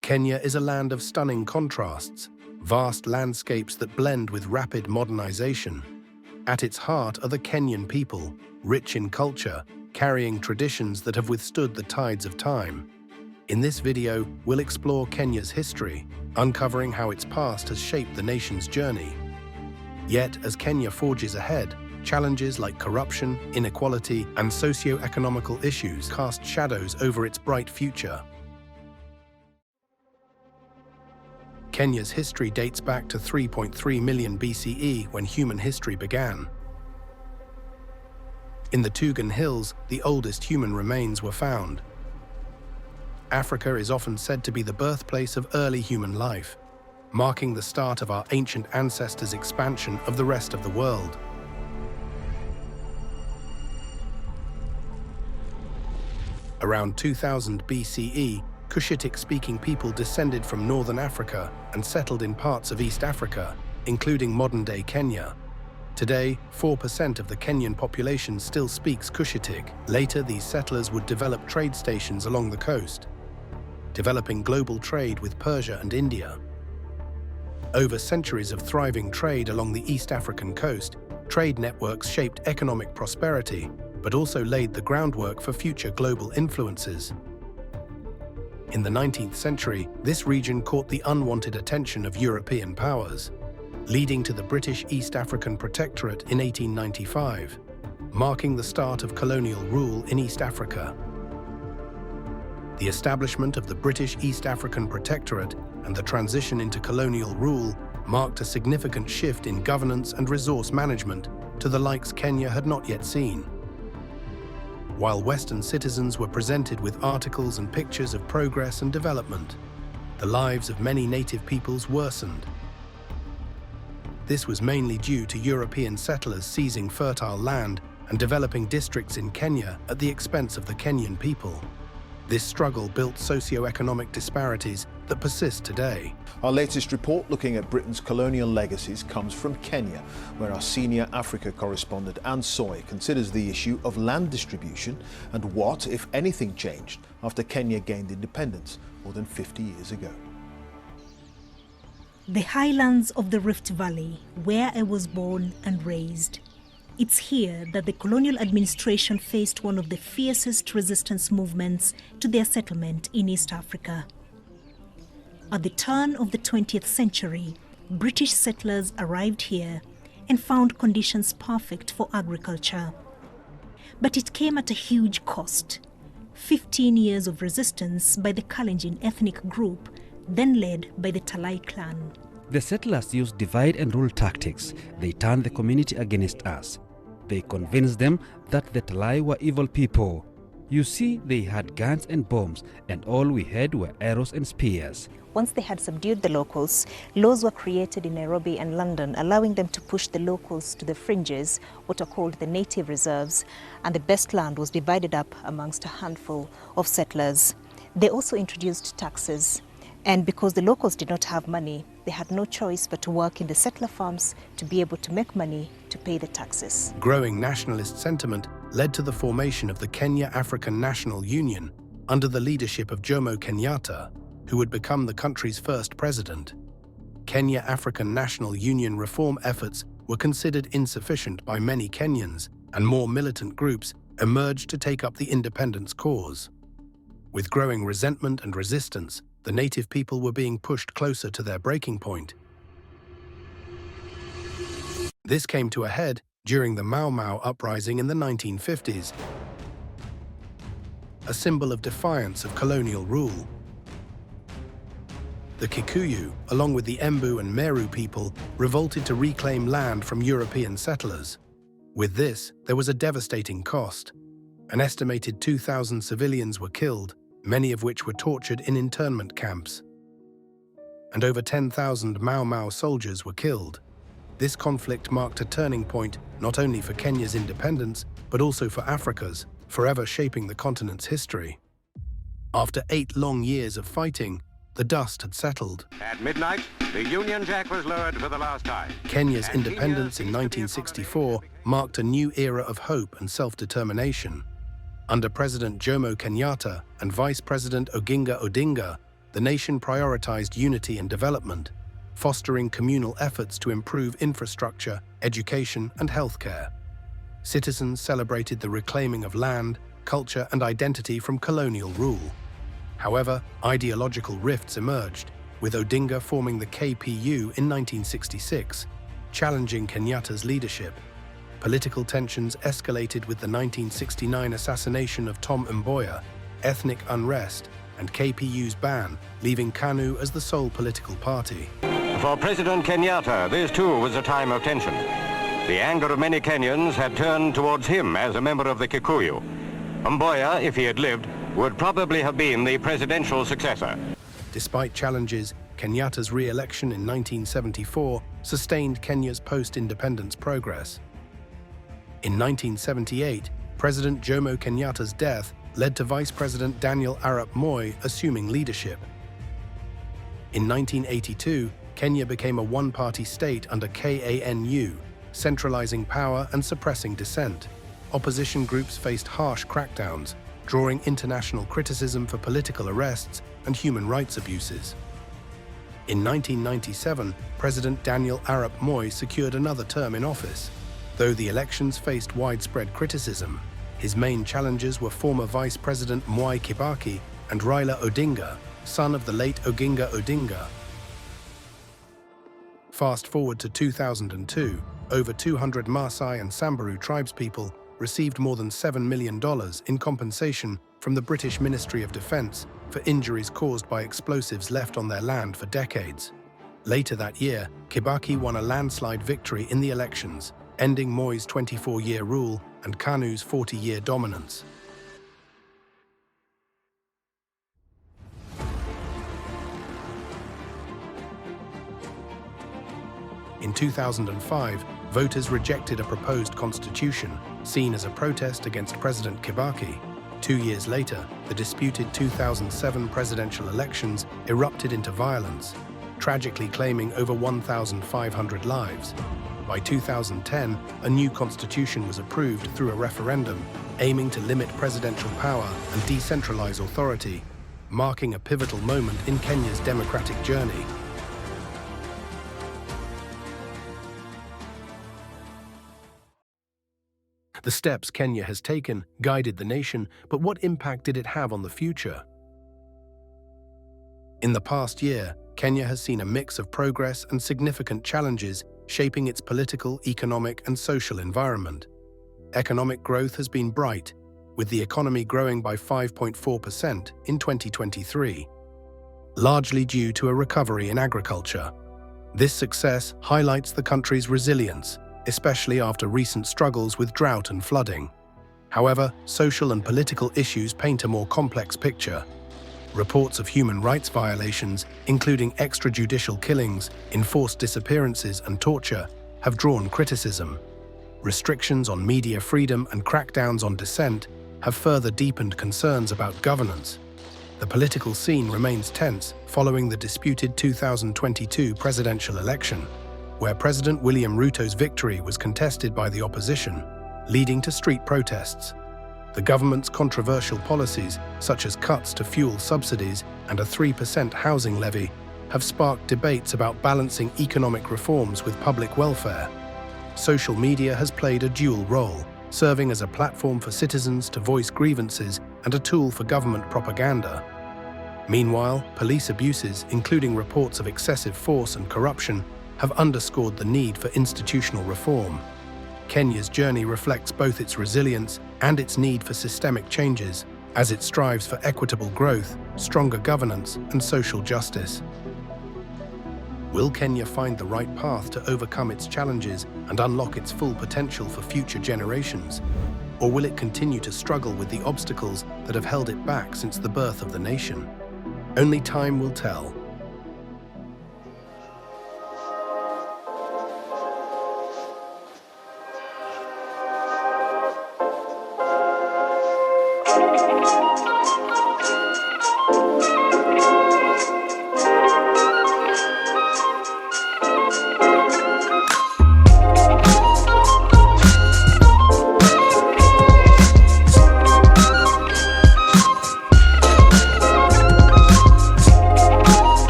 Kenya is a land of stunning contrasts, vast landscapes that blend with rapid modernization. At its heart are the Kenyan people, rich in culture, carrying traditions that have withstood the tides of time. In this video, we'll explore Kenya's history, uncovering how its past has shaped the nation's journey. Yet, as Kenya forges ahead, challenges like corruption, inequality, and socio-economical issues cast shadows over its bright future. Kenya's history dates back to 3.3 million BCE when human history began. In the Tugen Hills, the oldest human remains were found. Africa is often said to be the birthplace of early human life, marking the start of our ancient ancestors' expansion of the rest of the world. Around 2000 BCE, Cushitic-speaking people descended from northern Africa and settled in parts of East Africa, including modern-day Kenya. Today, 4% of the Kenyan population still speaks Cushitic. Later, these settlers would develop trade stations along the coast, developing global trade with Persia and India. Over centuries of thriving trade along the East African coast, trade networks shaped economic prosperity, but also laid the groundwork for future global influences. In the 19th century, this region caught the unwanted attention of European powers, leading to the British East African Protectorate in 1895, marking the start of colonial rule in East Africa. The establishment of the British East African Protectorate and the transition into colonial rule marked a significant shift in governance and resource management to the likes Kenya had not yet seen. While Western citizens were presented with articles and pictures of progress and development, the lives of many native peoples worsened. This was mainly due to European settlers seizing fertile land and developing districts in Kenya at the expense of the Kenyan people. This struggle built socio-economic disparities that persist today. Our latest report looking at Britain's colonial legacies comes from Kenya, where our senior Africa correspondent Anne Soy considers the issue of land distribution and what, if anything, changed after Kenya gained independence more than 50 years ago. The highlands of the Rift Valley, where I was born and raised. It's here that the colonial administration faced one of the fiercest resistance movements to their settlement in East Africa. At the turn of the 20th century, British settlers arrived here and found conditions perfect for agriculture. But it came at a huge cost. 15 years of resistance by the Kalenjin ethnic group, then led by the Talai clan. The settlers used divide and rule tactics. They turned the community against us. They convinced them that the Talai were evil people. You see, they had guns and bombs, and all we had were arrows and spears. Once they had subdued the locals, laws were created in Nairobi and London, allowing them to push the locals to the fringes, what are called the native reserves, and the best land was divided up amongst a handful of settlers. They also introduced taxes. And because the locals did not have money, they had no choice but to work in the settler farms to be able to make money to pay the taxes. Growing nationalist sentiment led to the formation of the Kenya African National Union under the leadership of Jomo Kenyatta, who would become the country's first president. Kenya African National Union reform efforts were considered insufficient by many Kenyans, and more militant groups emerged to take up the independence cause. With growing resentment and resistance, the native people were being pushed closer to their breaking point. This came to a head during the Mau Mau uprising in the 1950s, a symbol of defiance of colonial rule. The Kikuyu, along with the Embu and Meru people, revolted to reclaim land from European settlers. With this, there was a devastating cost. An estimated 2,000 civilians were killed, many of which were tortured in internment camps. And over 10,000 Mau Mau soldiers were killed. This conflict marked a turning point not only for Kenya's independence, but also for Africa's, forever shaping the continent's history. After 8 long years of fighting, the dust had settled. At midnight, the Union Jack was lowered for the last time. Kenya's independence in 1964 marked a new era of hope and self-determination. Under President Jomo Kenyatta and Vice President Oginga Odinga, the nation prioritized unity and development, fostering communal efforts to improve infrastructure, education, and healthcare. Citizens celebrated the reclaiming of land, culture, and identity from colonial rule. However, ideological rifts emerged, with Odinga forming the KPU in 1966, challenging Kenyatta's leadership. Political tensions escalated with the 1969 assassination of Tom Mboya, ethnic unrest, and KPU's ban, leaving KANU as the sole political party. For President Kenyatta, this too was a time of tension. The anger of many Kenyans had turned towards him as a member of the Kikuyu. Mboya, if he had lived, would probably have been the presidential successor. Despite challenges, Kenyatta's re-election in 1974 sustained Kenya's post-independence progress. In 1978, President Jomo Kenyatta's death led to Vice President Daniel Arap Moi assuming leadership. In 1982, Kenya became a one-party state under KANU, centralizing power and suppressing dissent. Opposition groups faced harsh crackdowns, drawing international criticism for political arrests and human rights abuses. In 1997, President Daniel Arap Moi secured another term in office. Though the elections faced widespread criticism, his main challengers were former Vice President Mwai Kibaki and Raila Odinga, son of the late Oginga Odinga. Fast forward to 2002, over 200 Maasai and Samburu tribespeople received more than $7 million in compensation from the British Ministry of Defence for injuries caused by explosives left on their land for decades. Later that year, Kibaki won a landslide victory in the elections, ending Moi's 24-year rule and KANU's 40-year dominance. In 2005, voters rejected a proposed constitution, seen as a protest against President Kibaki. 2 years later, the disputed 2007 presidential elections erupted into violence, tragically claiming over 1,500 lives. By 2010, a new constitution was approved through a referendum, aiming to limit presidential power and decentralize authority, marking a pivotal moment in Kenya's democratic journey. The steps Kenya has taken guided the nation, but what impact did it have on the future? In the past year, Kenya has seen a mix of progress and significant challenges shaping its political, economic, and social environment. Economic growth has been bright, with the economy growing by 5.4% in 2023, largely due to a recovery in agriculture. This success highlights the country's resilience, especially after recent struggles with drought and flooding. However, social and political issues paint a more complex picture. Reports of human rights violations, including extrajudicial killings, enforced disappearances, and torture, have drawn criticism. Restrictions on media freedom and crackdowns on dissent have further deepened concerns about governance. The political scene remains tense following the disputed 2022 presidential election, where President William Ruto's victory was contested by the opposition, leading to street protests. The government's controversial policies, such as cuts to fuel subsidies and a 3% housing levy, have sparked debates about balancing economic reforms with public welfare. Social media has played a dual role, serving as a platform for citizens to voice grievances and a tool for government propaganda. Meanwhile, police abuses, including reports of excessive force and corruption, have underscored the need for institutional reform. Kenya's journey reflects both its resilience and its need for systemic changes, as it strives for equitable growth, stronger governance, and social justice. Will Kenya find the right path to overcome its challenges and unlock its full potential for future generations? Or will it continue to struggle with the obstacles that have held it back since the birth of the nation? Only time will tell.